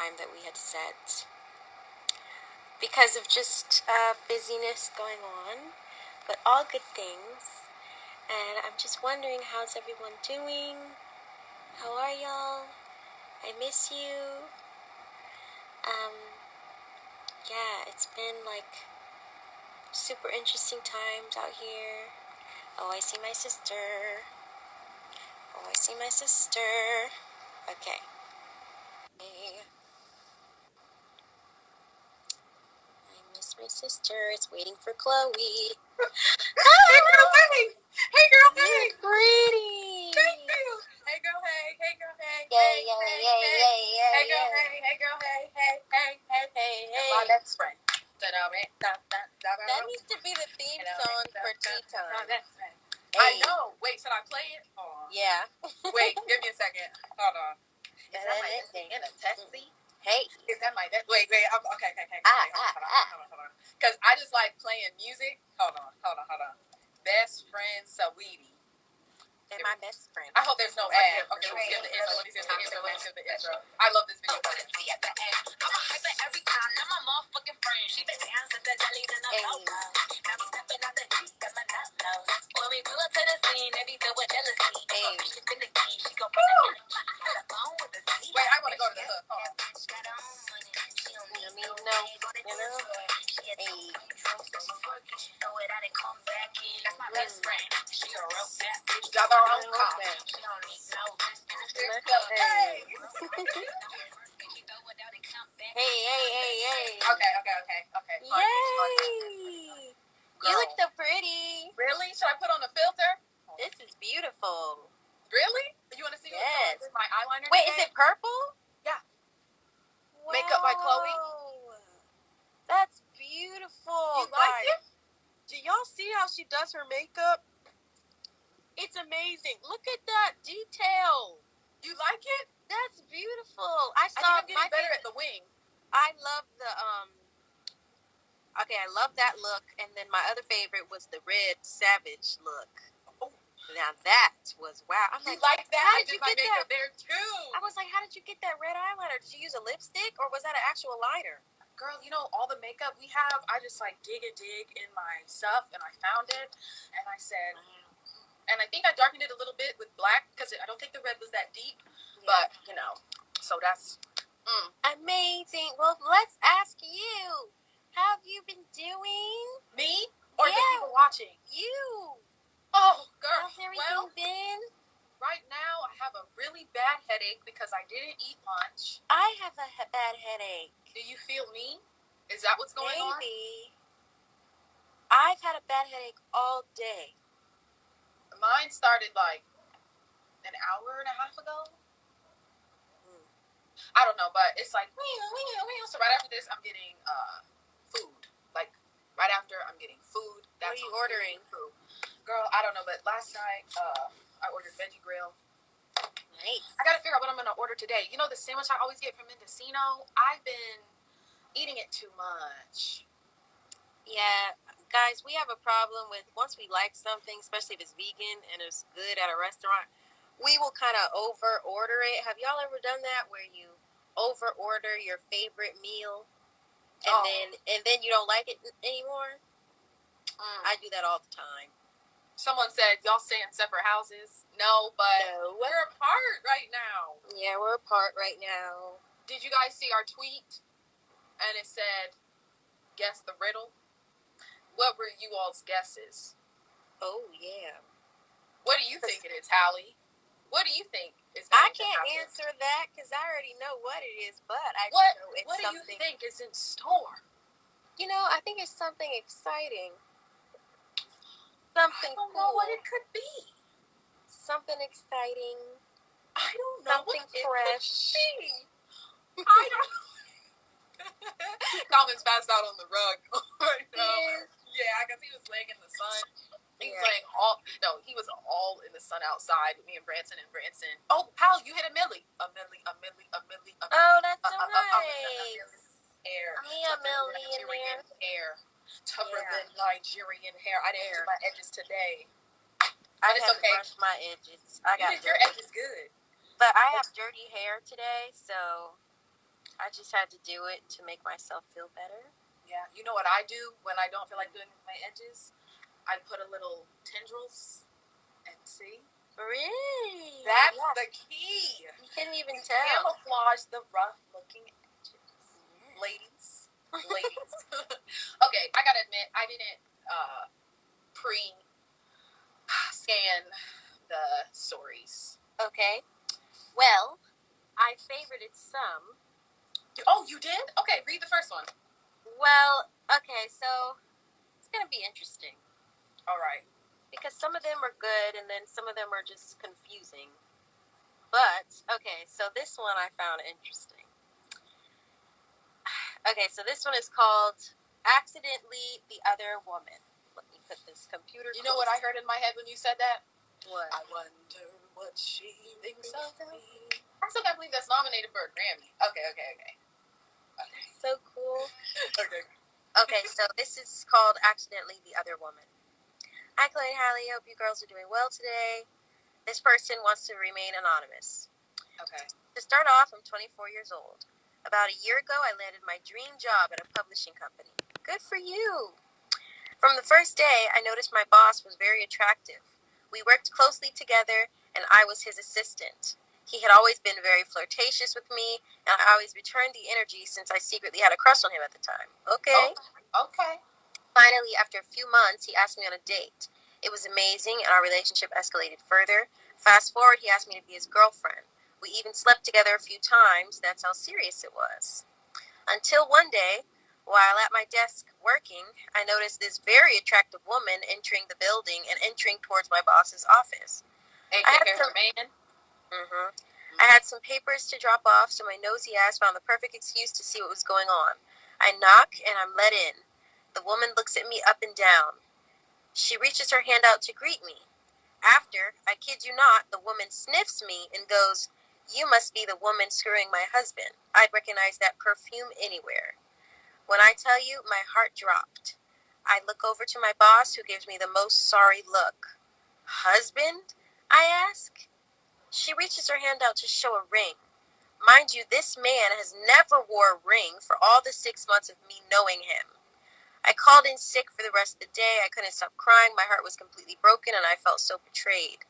time that we had set because of just busyness going on, but all good things. And I'm just wondering, how's everyone doing? How are y'all? I miss you. Yeah, it's been like super interesting times out here. Oh, I see my sister. Okay. Hey. I miss my sister. It's waiting for Chloe. Hey girl, hey! Hey girl, hey! You're pretty. Thank you. Hey girl, hey! Hey girl, hey! Yay, Hey, yay, hey, yay, hey! yay, yay, Hey girl, yay. hey! Hey girl, hey! Hey, hey, hey! Hey, That's my hey. best friend. That needs to be the theme song for tea time. I know. Wait, should I play it? Hold on. Yeah. Wait, give me a second. Hold on. Is that my bestie in a testy? Hey. Is that my best? Wait. Okay. Hold on. Because I just like playing music. Hold on. Best friend Saweetie. They're my best friend. I hope there's no ad. Okay, let me skip the intro. I love this video. I'm a hyper every time. Not my motherfucking friend. She been down since the jellies in the low. Now we stepping out the heat, got my nut nose. When we pull up to the scene, they be filled with jealousy. Hey, she been the key, she gon' bring the I hit the phone with the tea. Wait, I want to go to the hook. Hold on. Let me know. Hey. That's my best friend. She a real bad bitch. Got her own car. She don't need no Hey. Hey. Okay. Yay. You look so pretty. Really? Should I put on a filter? This is beautiful. Really? You want to see Yes. my eyeliner? Wait, today? is it purple? Yeah. Wow. Makeup by Chloe. That's beautiful. You like it? Do y'all see how she does her makeup? It's amazing. Look at that detail. You like it? That's beautiful. I think I'm getting better at the wing. I love the Okay, I love that look, and then my other favorite was the red savage look. Oh. Now that was wow. I'm You like that? How I did you did my get makeup that? there too. I was like, how did you get that red eyeliner? Did you use a lipstick, or was that an actual liner? Girl, you know all the makeup we have. I just like dig in my stuff, and I found it, and I said, and I think I darkened it a little bit with black because I don't think the red was that deep, but you know, so that's amazing. Well, let's ask you. How have you been doing? Me or the people watching? You. Oh, girl. How's everything been? Right now, I have a really bad headache because I didn't eat lunch. I have a bad headache. Do you feel me? Is that what's going on? Maybe. I've had a bad headache all day. Mine started like an hour and a half ago. I don't know, but it's like, so right after this, I'm getting food. Like, right after, I'm getting food. What are you ordering? Food. Girl, I don't know, but last night, I ordered veggie grill. Nice. I gotta figure out what I'm gonna order today. You know the sandwich I always get from Mendocino? I've been eating it too much. Yeah, guys, we have a problem with once we like something, especially if it's vegan and it's good at a restaurant, we will kind of over order it. Have y'all ever done that where you over order your favorite meal and then you don't like it anymore? I do that all the time. Someone said y'all stay in separate houses. No, but we're apart right now. Yeah, we're apart right now. Did you guys see our tweet? And it said, guess the riddle. What were you all's guesses? Oh, yeah. What do you think it is, Halle? What do you think is I can't answer that because I already know what it is, but I know it's what something. What do you think is in store? You know, I think it's something exciting. Something I don't cool. know what it could be. Something exciting. I don't know something what fresh. It could be. I don't know. Calvin's passed out on the rug right now. Yeah, because he was laying in the sun. He was laying he was all in the sun outside with me and Branson. Oh, Hal, you hit a millie. A millie. Oh, that's so nice. Hair. A millie in there. Hair. Tougher than Nigerian hair. I didn't do my edges today. I haven't brushed my edges. Your edges good. But I have dirty hair today, so I I just had to do it to make myself feel better. Yeah. You know what I do when I don't feel like doing my edges? I put a little tendrils and see. Really? That's the key. You couldn't even tell. Camouflage the rough-looking edges. Yeah. Ladies. Okay, I gotta admit, I didn't pre-scan the stories. Okay. Well, I favorited some. Oh, you did? Okay, read the first one. Well, okay, so it's going to be interesting. All right. Because some of them are good and then some of them are just confusing. But, okay, so this one I found interesting. Okay, so this one is called Accidentally the Other Woman. Let me put this computer You know what I heard in my head when you said that? What? I wonder what she thinks of me. I still can't believe that's nominated for a Grammy. Okay. So cool. Okay. Okay, so this is called Accidentally the Other Woman. Hi, Chloe and Halle. Hope you girls are doing well today. This person wants to remain anonymous. Okay. To start off, I'm 24 years old. About a year ago, I landed my dream job at a publishing company. Good for you! From the first day, I noticed my boss was very attractive. We worked closely together, and I was his assistant. He had always been very flirtatious with me, and I always returned the energy since I secretly had a crush on him at the time. Okay. Okay. Finally, after a few months, he asked me on a date. It was amazing, and our relationship escalated further. Fast forward, he asked me to be his girlfriend. We even slept together a few times. That's how serious it was. Until one day, while at my desk working, I noticed this very attractive woman entering the building and entering towards my boss's office. Her man? Mm-hmm. I had some papers to drop off, so my nosy ass found the perfect excuse to see what was going on. I knock, and I'm let in. The woman looks at me up and down. She reaches her hand out to greet me. After, I kid you not, the woman sniffs me and goes, "You must be the woman screwing my husband. I'd recognize that perfume anywhere." When I tell you, my heart dropped. I look over to my boss, who gives me the most sorry look. "Husband?" I ask. She reaches her hand out to show a ring. Mind you, this man has never wore a ring for all the 6 months of me knowing him. I called in sick for the rest of the day. I couldn't stop crying. My heart was completely broken, and I felt so betrayed.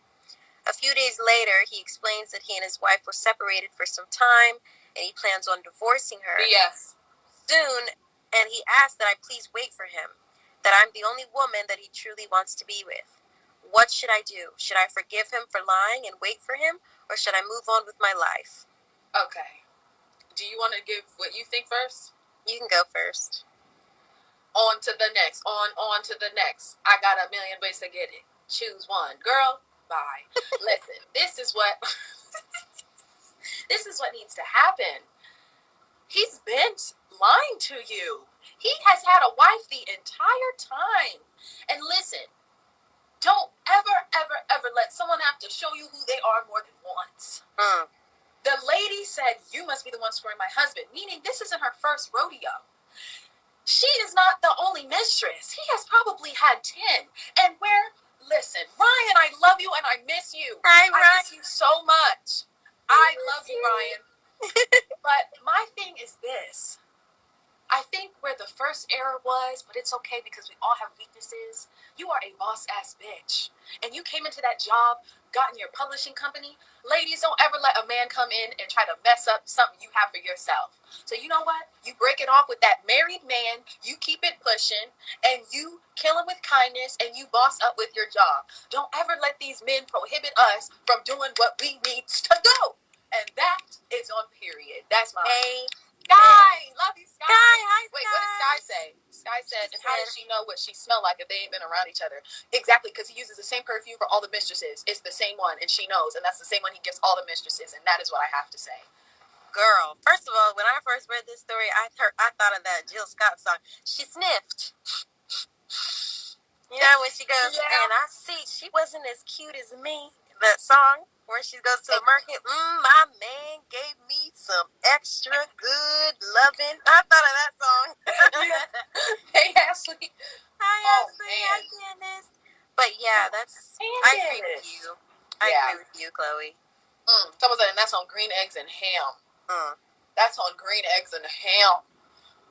A few days later, he explains that he and his wife were separated for some time, and he plans on divorcing her soon, and he asked that I please wait for him, that I'm the only woman that he truly wants to be with. What should I do? Should I forgive him for lying and wait for him, or should I move on with my life? Okay. Do you want to give what you think first? You can go first. On to the next. On to the next. I got a million ways to get it. Choose one. Girl, bye. Listen, this is what needs to happen. He's been lying to you. He has had a wife the entire time. And listen, don't ever let someone have to show you who they are more than once. The lady said, "You must be the one screwing my husband," meaning this isn't her first rodeo. She is not the only mistress. He has probably had 10. And listen, Ryan, I love you and I miss you. Hi, Ryan. I miss you so much. I love you, Ryan. But my thing is this. I think where the first error was, but it's okay because we all have weaknesses. You are a boss-ass bitch. And you came into that job, got in your publishing company. Ladies, don't ever let a man come in and try to mess up something you have for yourself. So you know what? You break it off with that married man, you keep it pushing, and you kill him with kindness, and you boss up with your job. Don't ever let these men prohibit us from doing what we need to do. And that is on period. That's my... Hey. Sky! Love you, Sky! Hi, Sky. Wait, what did Sky say? Sky said, and how does she know what she smell like if they ain't been around each other? Exactly, because he uses the same perfume for all the mistresses. It's the same one, and she knows, and that's the same one he gives all the mistresses, and that is what I have to say. Girl, first of all, when I first read this story, I thought of that Jill Scott song. She sniffed. You know, when she goes, and I see she wasn't as cute as me. That song where she goes to the market. My man gave me some extra good loving. I thought of that song. Hey, Ashley. Hi, Ashley. Hi, Candace. But yeah, I agree with you. I agree with you, Chloe. Someone said, and that's on green eggs and ham. That's on green eggs and ham.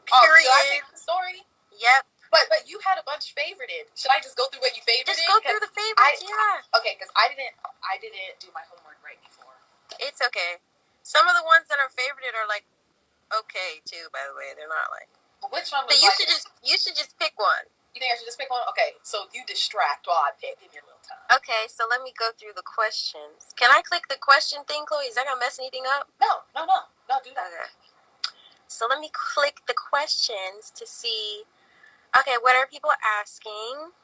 Period. Should I pick the story? Yep. But you had a bunch favorited. Should I just go through what you favorited? Just go through the favorites, Okay, because I didn't do my homework right before. It's okay. Some of the ones that are favorited are like okay too. By the way, they're not like. Which one was you should just pick one. You think I should just pick one? Okay, so you distract while I pick. Give me a little time. Okay, so let me go through the questions. Can I click the question thing, Chloe? Is that gonna mess anything up? No, do that. Okay. So let me click the questions to see. Okay, what are people asking?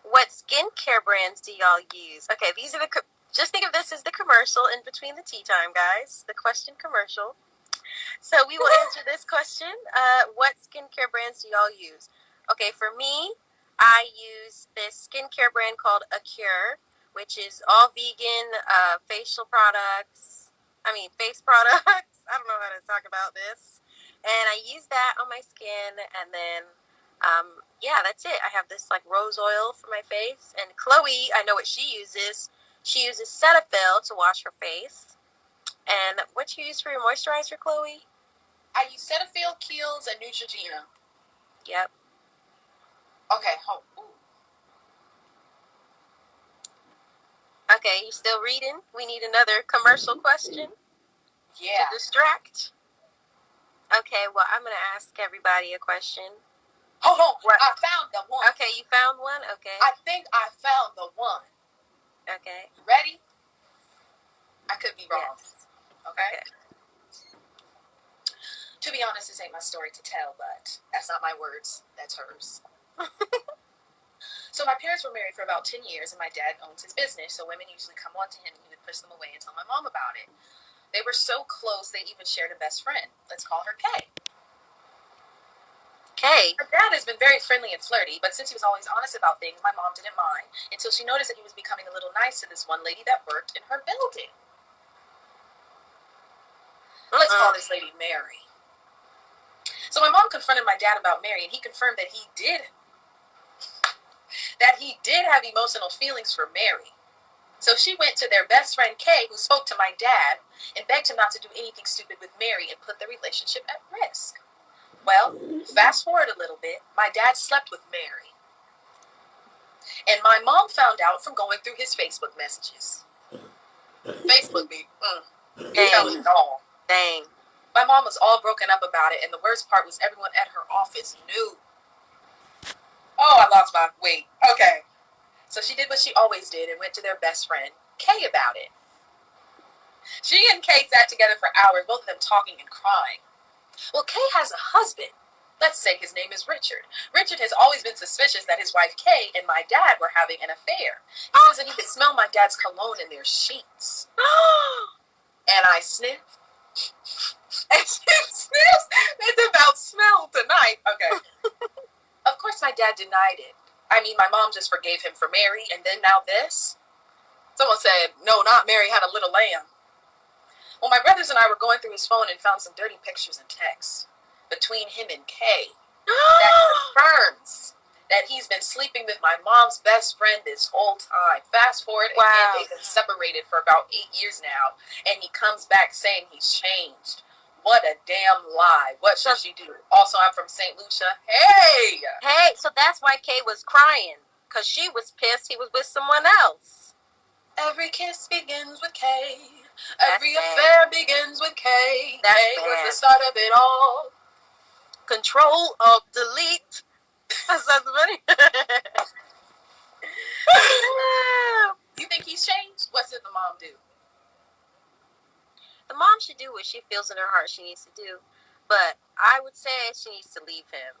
What skincare brands do y'all use? Okay, these are the. Just think of this as the commercial in between the tea time, guys. The question commercial. So we will answer this question. What skincare brands do y'all use? Okay, for me, I use this skincare brand called Acure, which is all vegan facial products. Face products. I don't know how to talk about this. And I use that on my skin, and then, that's it. I have this like rose oil for my face. And Chloe, I know what she uses. She uses Cetaphil to wash her face. And what do you use for your moisturizer, Chloe? I use Cetaphil, Kiehl's, and Neutrogena. Yep. Okay. Okay, you still reading? We need another commercial question. Yeah. To distract. Okay, well, I'm going to ask everybody a question. Hold on. What? I found the one. Okay, you found one? Okay. I think I found the one. Okay. You ready? I could be wrong. Yes. Okay? To be honest, this ain't my story to tell, but that's not my words. That's hers. So my parents were married for about 10 years, and my dad owns his business, so women usually come on to him, and he would push them away and tell my mom about it. They were so close, they even shared a best friend. Let's call her Kay. Kay? Her dad has been very friendly and flirty, but since he was always honest about things, my mom didn't mind, until she noticed that he was becoming a little nice to this one lady that worked in her building. Let's call this lady Mary. So my mom confronted my dad about Mary, and he confirmed that he did have emotional feelings for Mary. So she went to their best friend Kay, who spoke to my dad, and begged him not to do anything stupid with Mary and put their relationship at risk. Well, fast forward a little bit, my dad slept with Mary. And my mom found out from going through his Facebook messages. Facebook be telling it all. Dang. My mom was all broken up about it, and the worst part was everyone at her office knew. Oh, I lost my weight. Okay. So she did what she always did and went to their best friend, Kay, about it. She and Kay sat together for hours, both of them talking and crying. Well, Kay has a husband. Let's say his name is Richard. Richard has always been suspicious that his wife Kay and my dad were having an affair. He says that he could smell my dad's cologne in their sheets. And I sniffed. And she sniffs. It's about smell tonight. Okay. Of course, my dad denied it. My mom just forgave him for Mary, and then now this? Someone said, no, not Mary had a little lamb. Well, my brothers and I were going through his phone and found some dirty pictures and texts between him and Kay that confirms that he's been sleeping with my mom's best friend this whole time. Fast forward, again, they've been separated for about 8 years now, and he comes back saying he's changed. What a damn lie. What should she do? Also, I'm from St. Lucia. Hey, so that's why Kay was crying, because she was pissed he was with someone else. Every kiss begins with Kay. Every affair begins with Kay. Kay was the start of it all. Control, Alt, delete. That sounds funny. You think he's changed? What did the mom do? The mom should do what she feels in her heart she needs to do. But I would say she needs to leave him.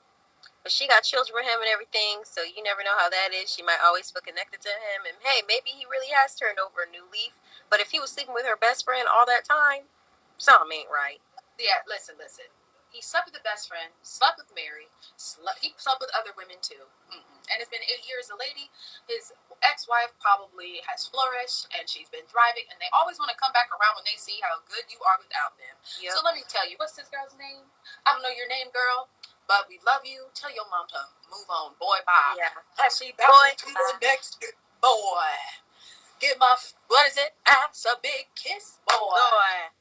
But she got children with him and everything, so you never know how that is. She might always feel connected to him. And hey, maybe he really has turned over a new leaf. But if he was sleeping with her best friend all that time, something ain't right. Yeah, listen. He slept with the best friend, slept with Mary, he slept with other women too. And it's been 8 years. The lady, his ex-wife, probably has flourished and she's been thriving. And they always want to come back around when they see how good you are without them. Yep. So let me tell you, what's this girl's name? I don't know your name, girl, but we love you. Tell your mom to move on, boy. Bye. Yeah. As she bouncing to the next boy. Give my, what is it? Ass a big kiss, boy.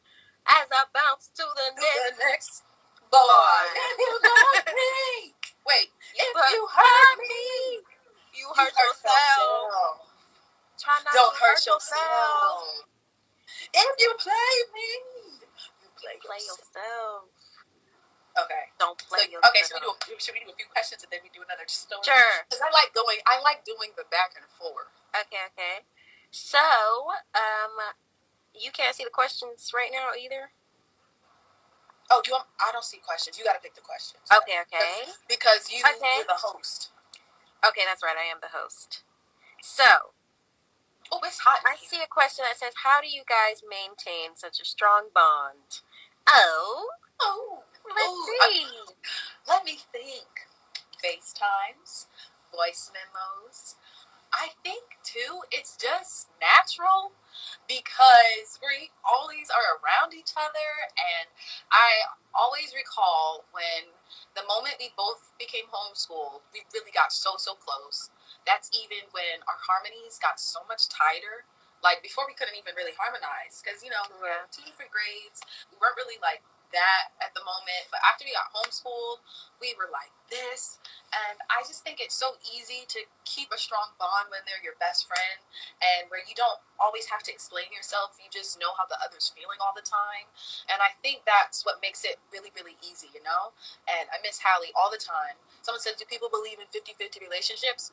as I bounce to the next bar. If you love me. Wait, if you hurt me, you hurt yourself. Try not Don't to hurt yourself. If you play me, you play yourself. Okay. Don't play yourself. Okay, should we do a few questions and then we do another story? Sure. Because I like doing the back and forth. Okay. So, you can't see the questions right now either? Oh, I don't see questions. You got to pick the questions. Okay. Because you're the host. Okay, that's right. I am the host. So, it's hot. I see a question that says, how do you guys maintain such a strong bond? Let's see. Let me think. FaceTimes, voice memos. I think, too, it's just natural because we always are around each other. And I always recall when the moment we both became homeschooled, we really got so close. That's even when our harmonies got so much tighter. Like, before we couldn't even really harmonize because, we were 2 different grades. We weren't really like that at the moment. But after we got homeschooled, we were like this. And I just think it's so easy to keep a strong bond when they're your best friend and where you don't always have to explain yourself. You just know how the other's feeling all the time. And I think that's what makes it really, really easy, And I miss Halle all the time. Someone said, do people believe in 50-50 relationships?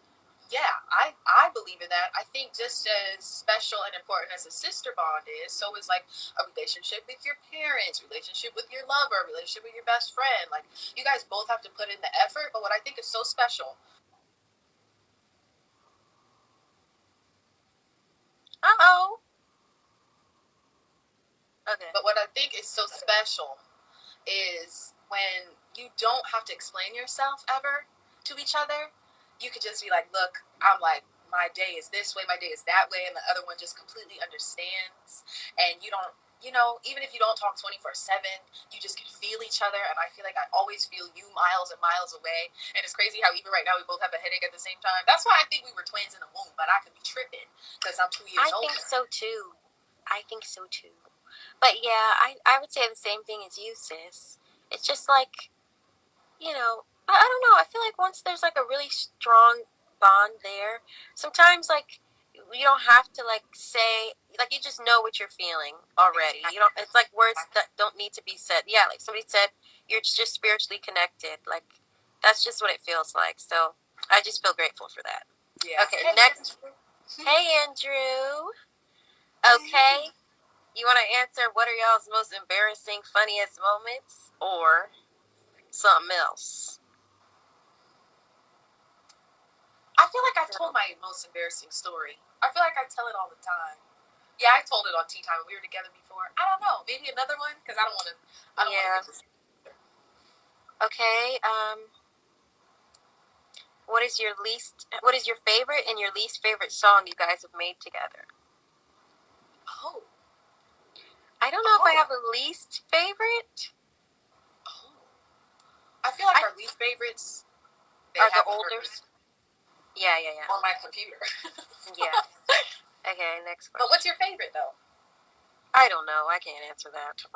Yeah, I believe in that. I think just as special and important as a sister bond is, so is like a relationship with your parents, relationship with your lover, relationship with your best friend. Like, you guys both have to put in the effort, but what I think is so special. Okay. But what I think is so special is when you don't have to explain yourself ever to each other. You could just be like, look, I'm like, my day is this way, my day is that way, and the other one just completely understands. And you don't, even if you don't talk 24/7, you just can feel each other. And I feel like I always feel you miles and miles away. And it's crazy how even right now we both have a headache at the same time. That's why I think we were twins in the womb, but I could be tripping because I'm 2 years older. I think so too. But yeah, I would say the same thing as you, sis. It's just like, I don't know. I feel like once there's like a really strong bond there, sometimes like you don't have to like say, like, you just know what you're feeling already. You don't. It's like words that don't need to be said. Yeah, like somebody said, you're just spiritually connected. Like, that's just what it feels like. So I just feel grateful for that. Yeah. Okay, next. Hey, Andrew. Okay. You want to answer what are y'all's most embarrassing, funniest moments, or something else? I feel like I've told my most embarrassing story. I feel like I tell it all the time. Yeah, I told it on Tea Time when we were together before. I don't know. Maybe another one because I don't want to. Yeah. Okay. What is your favorite and your least favorite song you guys have made together? Oh. I don't know if I have a least favorite. Oh. I feel like our least favorites are the older. Yeah. On my computer. Yeah. Okay, next question. But what's your favorite though? I don't know. I can't answer that.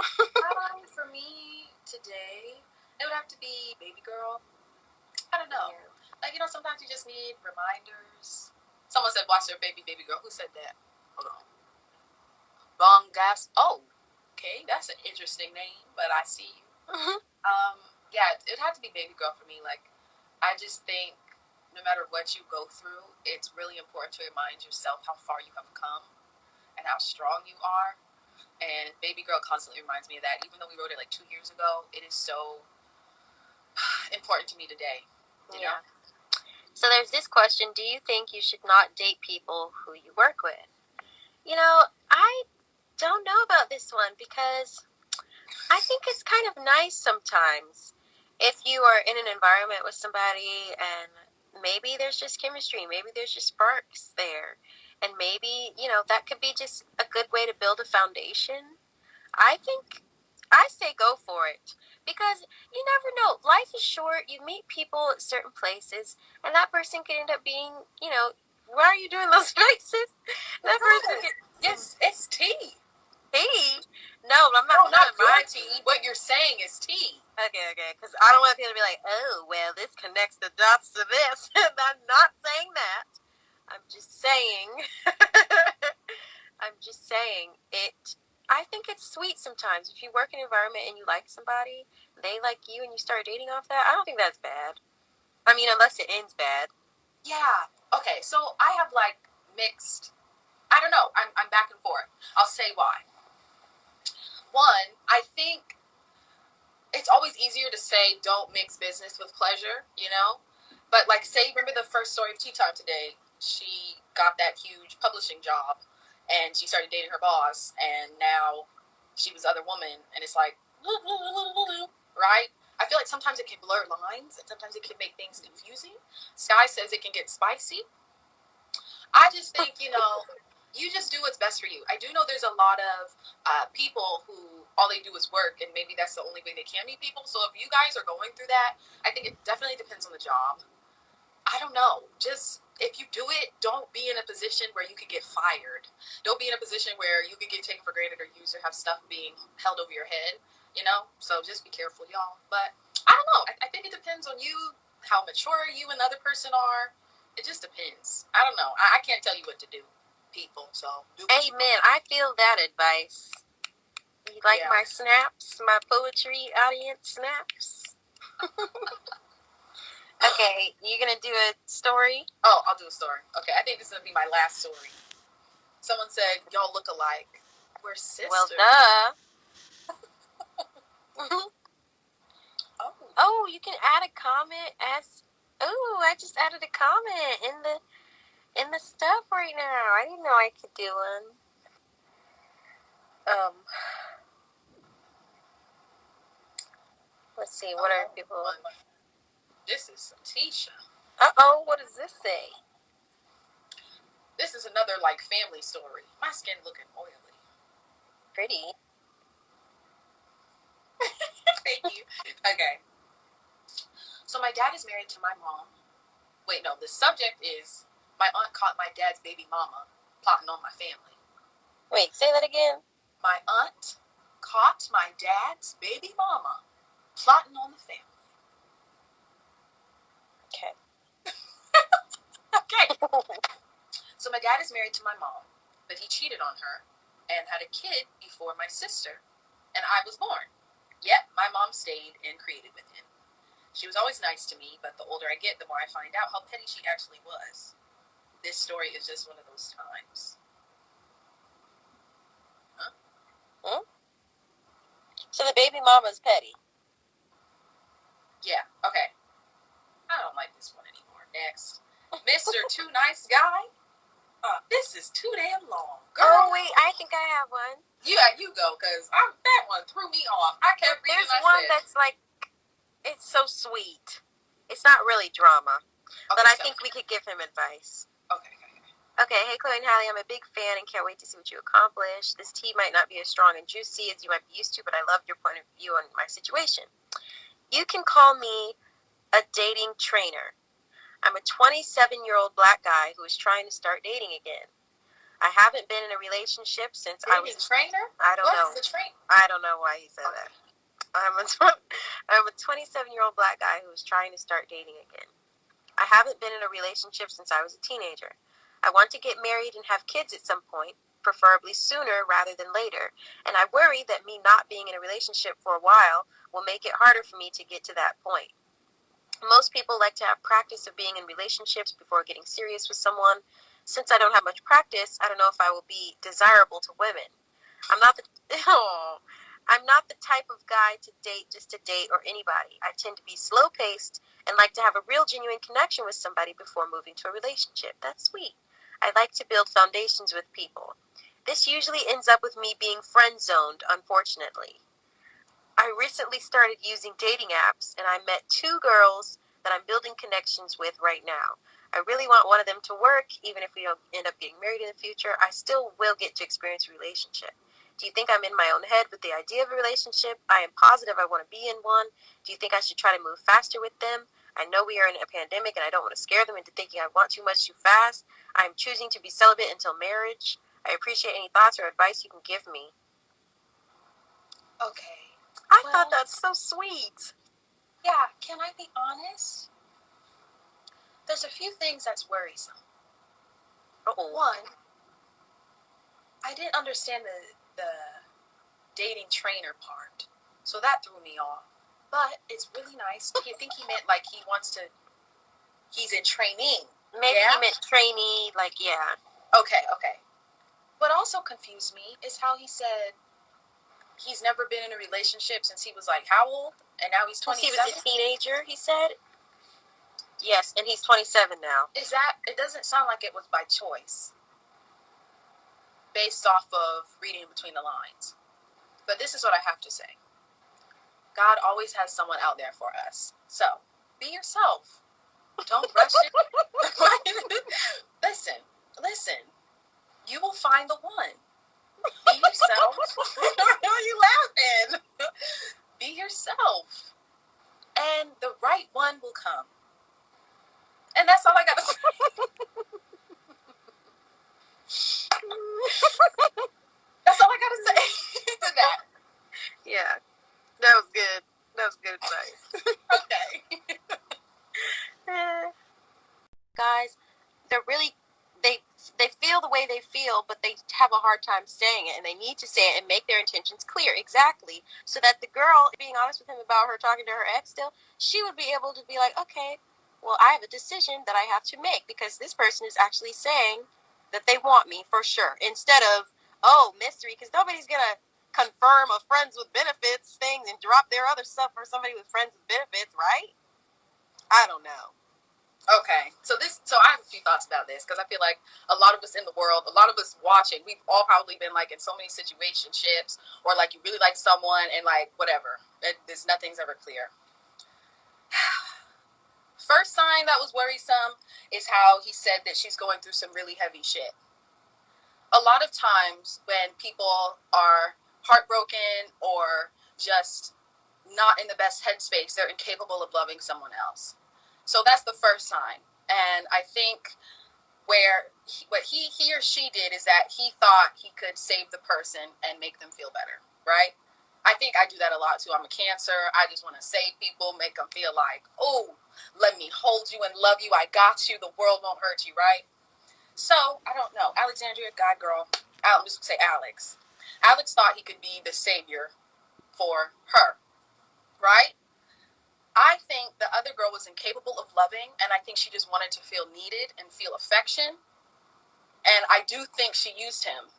For me today, it would have to be Baby Girl. I don't know. Yeah. Like, sometimes you just need reminders. Someone said, watch their Baby Girl. Who said that? Hold on. Wrong Gas. Oh, okay. That's an interesting name, but I see you. Yeah, it would have to be Baby Girl for me. Like, I just think no matter what you go through, it's really important to remind yourself how far you have come and how strong you are. And Baby Girl constantly reminds me of that. Even though we wrote it like 2 years ago, it is so important to me today. You know? So there's this question. Do you think you should not date people who you work with? I don't know about this one because I think it's kind of nice sometimes if you are in an environment with somebody and maybe there's just chemistry, maybe there's just sparks there, and maybe, that could be just a good way to build a foundation. I say go for it because you never know. Life is short. You meet people at certain places, and that person could end up being, why are you doing those faces? That person could, it's tea. Tea? No, I'm No, not not your my tea. What you're saying is tea. Okay, because I don't want people to be like, oh, well, this connects the dots to this. I'm not saying that. I'm just saying. I'm just saying it. I think it's sweet sometimes. If you work in an environment and you like somebody, they like you, and you start dating off that, I don't think that's bad. I mean, unless it ends bad. Yeah. Okay, so I have like mixed. I don't know. I'm back and forth. I'll say why. One, I think it's always easier to say don't mix business with pleasure, you know? But like say remember the first story of Tea Time today, she got that huge publishing job and she started dating her boss and now she was other woman and it's like right? I feel like sometimes it can blur lines and sometimes it can make things confusing. Sky says it can get spicy. I just think, you just do what's best for you. I do know there's a lot of people who all they do is work, and maybe that's the only way they can meet people. So if you guys are going through that, I think it definitely depends on the job. I don't know. Just if you do it, don't be in a position where you could get fired. Don't be in a position where you could get taken for granted or used or have stuff being held over your head, So just be careful, y'all. But I don't know. I think it depends on you, how mature you and the other person are. It just depends. I don't know. I can't tell you what to do, people. So do what you Amen. I feel that advice. You like Yeah. my snaps? My poetry audience snaps? Okay, you gonna do a story? Oh, I'll do a story. Okay, I think this is gonna be my last story. Someone said y'all look alike. We're sisters. Well, duh. Oh. Oh, you can add a comment as. Oh, I just added a comment in the stuff right now. I didn't know I could do one. Let's see. What are people? This is Tisha. What does this say? This is another like family story. My skin looking oily. Pretty. Thank you. Okay. So my dad is married to my mom. Wait, no. The subject is my aunt caught my dad's baby mama plotting on my family. Wait, say that again. My aunt caught my dad's baby mama plotting on the family. Okay. Okay. So my dad is married to my mom, but he cheated on her and had a kid before my sister, and I was born. Yet my mom stayed and created with him. She was always nice to me, but the older I get, the more I find out how petty she actually was. This story is just one of those times. Huh? So the baby mama's petty. Yeah, okay. I don't like this one anymore. Next. Mr. Too Nice Guy. This is too damn long. Girl. Oh, wait, I think I have one. Yeah, you go, because that one threw me off. I kept reading. There's one that's like, it's so sweet. It's not really drama. Okay, but I think we could give him advice. Okay. Okay, hey Chloe and Halle, I'm a big fan and can't wait to see what you accomplish. This tea might not be as strong and juicy as you might be used to, but I love your point of view on my situation. You can call me a dating trainer. I'm a 27-year-old black guy who is trying to start dating again. I haven't been in a relationship since I was... trainer? I don't know. What is the train? I don't know why he said that. I'm a 27-year-old black guy who is trying to start dating again. I haven't been in a relationship since I was a teenager. I want to get married and have kids at some point, preferably sooner rather than later, and I worry that me not being in a relationship for a while will make it harder for me to get to that point. Most people like to have practice of being in relationships before getting serious with someone. Since I don't have much practice, I don't know if I will be desirable to women. I'm not the type of guy to date just to date or anybody. I tend to be slow-paced and like to have a real genuine connection with somebody before moving to a relationship. That's sweet. I like to build foundations with people. This usually ends up with me being friend-zoned, unfortunately. I recently started using dating apps, and I met 2 girls that I'm building connections with right now. I really want one of them to work. Even if we don't end up getting married in the future, I still will get to experience a relationship. Do you think I'm in my own head with the idea of a relationship? I am positive I want to be in one. Do you think I should try to move faster with them? I know we are in a pandemic, and I don't want to scare them into thinking I want too much too fast. I am choosing to be celibate until marriage. I appreciate any thoughts or advice you can give me. Okay. I thought that's so sweet. Yeah, can I be honest? There's a few things that's worrisome. One, I didn't understand the dating trainer part, so that threw me off. But it's really nice. I think he meant like he's in training. Maybe he meant trainee, like, yeah. Okay. What also confused me is how he said he's never been in a relationship since he was like how old? And now he's 27? He was a teenager, he said. Yes, and he's 27 now. It doesn't sound like it was by choice, based off of reading between the lines. But this is what I have to say. God always has someone out there for us. So, be yourself. Don't rush it. Listen. You will find the one. Be yourself. Why are you laughing? Be yourself. And the right one will come. And that's all I got to say. That's all I got to say to that. Yeah. That was good. That was good advice. Okay. Guys, they feel the way they feel, but they have a hard time saying it, and they need to say it and make their intentions clear, exactly, so that the girl, being honest with him about her talking to her ex still, she would be able to be like, okay, well, I have a decision that I have to make, because this person is actually saying that they want me for sure, instead of, oh, mystery, because nobody's gonna confirm a friends with benefits thing and drop their other stuff for somebody with friends with benefits, right? I don't know. Okay, so I have a few thoughts about this, because I feel like a lot of us in the world, a lot of us watching, we've all probably been like in so many situationships, or like you really like someone and like whatever. Nothing's ever clear. First sign that was worrisome is how he said that she's going through some really heavy shit. A lot of times when people are heartbroken or just not in the best headspace, they're incapable of loving someone else. So that's the first sign. And I think what he or she did is that he thought he could save the person and make them feel better, right? I think I do that a lot too. I'm a Cancer. I just want to save people, make them feel like, oh, let me hold you and love you. I got you. The world won't hurt you, right? So, I don't know. Alexandria, God girl, I'm just going to say Alex. Alex thought he could be the savior for her, right? I think the other girl was incapable of loving, and I think she just wanted to feel needed and feel affection. And I do think she used him.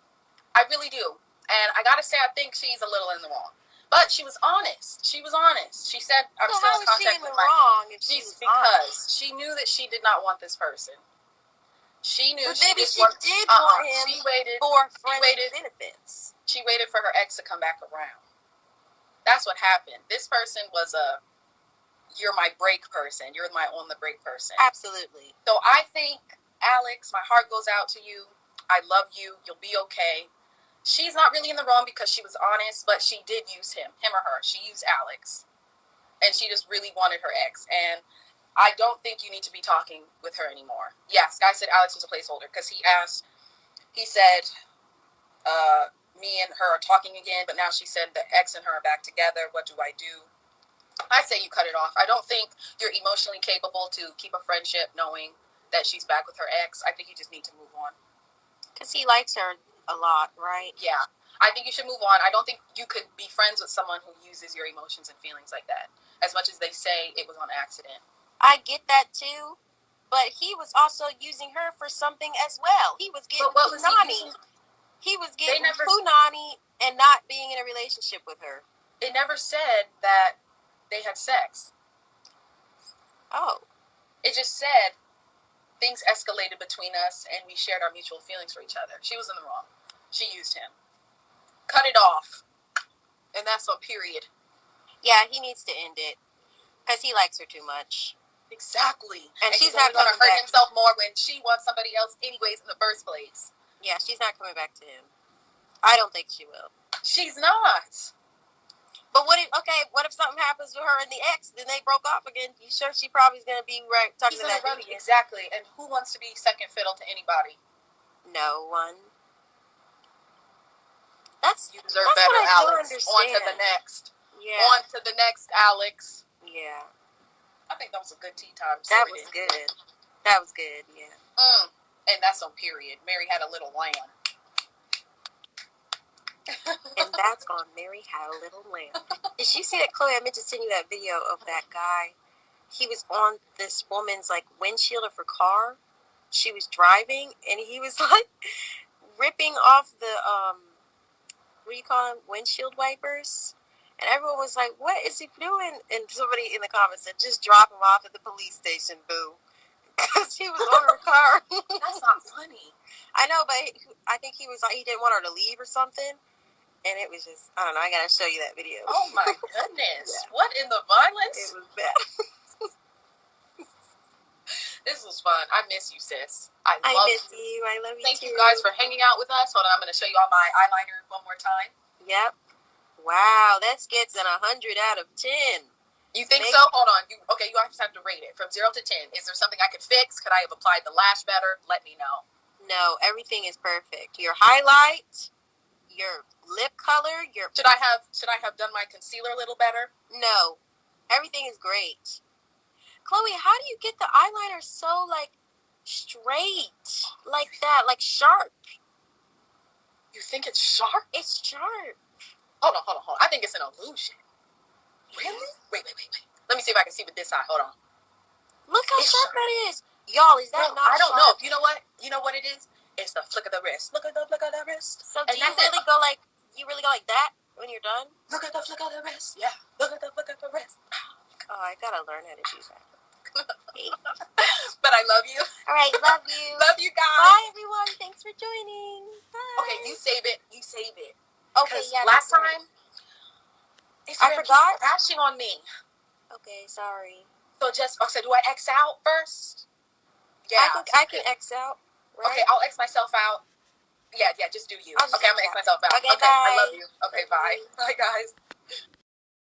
I really do. And I gotta say, I think she's a little in the wrong. But she was honest. She said, I'm still in contact with my... Because she knew that she did not want this person. She knew but maybe she did want him for friends benefits. She waited for her ex to come back around. That's what happened. This person was you're my break person. You're my on the break person. Absolutely. So I think, Alex, my heart goes out to you. I love you. You'll be okay. She's not really in the wrong because she was honest, but she did use him or her. She used Alex. And she just really wanted her ex. And I don't think you need to be talking with her anymore. Yeah, Sky said Alex was a placeholder because he said, me and her are talking again, but now she said the ex and her are back together. What do I do? I say you cut it off. I don't think you're emotionally capable to keep a friendship knowing that she's back with her ex. I think you just need to move on. Because he likes her a lot, right? Yeah. I think you should move on. I don't think you could be friends with someone who uses your emotions and feelings like that, as much as they say it was on accident. I get that too, but he was also using her for something as well. He was getting punani. He was getting punani and not being in a relationship with her. It never said that they had sex. Oh. It just said things escalated between us and we shared our mutual feelings for each other. She was in the wrong. She used him. Cut it off. And that's on period. Yeah, he needs to end it. Because he likes her too much. Exactly. And she's not going to hurt himself more when she wants somebody else anyways in the first place. Yeah, she's not coming back to him. I don't think she will. She's not. But what if something happens with her and the ex, then they broke off again? You sure she probably is going to be right talking to that dude again? Exactly. And who wants to be second fiddle to anybody? No one. That's you deserve that's better, what I don't Alex. understand. On to the next. Yeah. On to the next, Alex. Yeah. I think that was a good tea time. That was good. That was good. Yeah. And that's on period. Mary had a little lamb. And that's on Mary Had a Little Lamb. Did you see that, Chloe? I meant to send you that video of that guy. He was on this woman's like windshield of her car. She was driving, and he was like ripping off the what do you call them, windshield wipers. And everyone was like, "What is he doing?" And somebody in the comments said, "Just drop him off at the police station, boo," because he was on her car. That's not funny. I know, but I think he was like, he didn't want her to leave or something. And it was just, I don't know, I gotta show you that video. Oh my goodness. Yeah. What in the violence? It was bad. This was fun. I miss you, sis. I miss you. I love you Thank too. you guys for hanging out with us. Hold on, I'm going to show you all my eyeliner one more time. Yep. Wow, that gets an 100 out of 10. You think so? Hold on. You just have to rate it from 0 to 10. Is there something I could fix? Could I have applied the lash better? Let me know. No, everything is perfect. Your highlight, your lip color, your... Should I have done my concealer a little better? No. Everything is great. Chloe, how do you get the eyeliner so, like, straight? Like that, like sharp? You think it's sharp? It's sharp. Hold on. I think it's an illusion. Really? Wait. Let me see if I can see with this eye. Hold on. Look how sharp that is. Y'all, is that not I don't sharp? know. You know what? You know what it is? It's the flick of the wrist. Look at the flick of the wrist. So do you really go like that when you're done? Look at the flick of the wrist. Yeah. Look at the flick of the wrist. Oh, I gotta learn how to do that. But I love you. All right, love you. Love you guys. Bye, everyone. Thanks for joining. Bye. Okay, you save it. Okay, yeah. Last time, I forgot. Crashing on me. Okay, sorry. So do I X out first? Yeah. I can X out. Right? Okay, I'll X myself out. Yeah, just do you. Okay, I'm gonna X myself out. Okay, bye. I love you. Okay, bye. Bye, guys.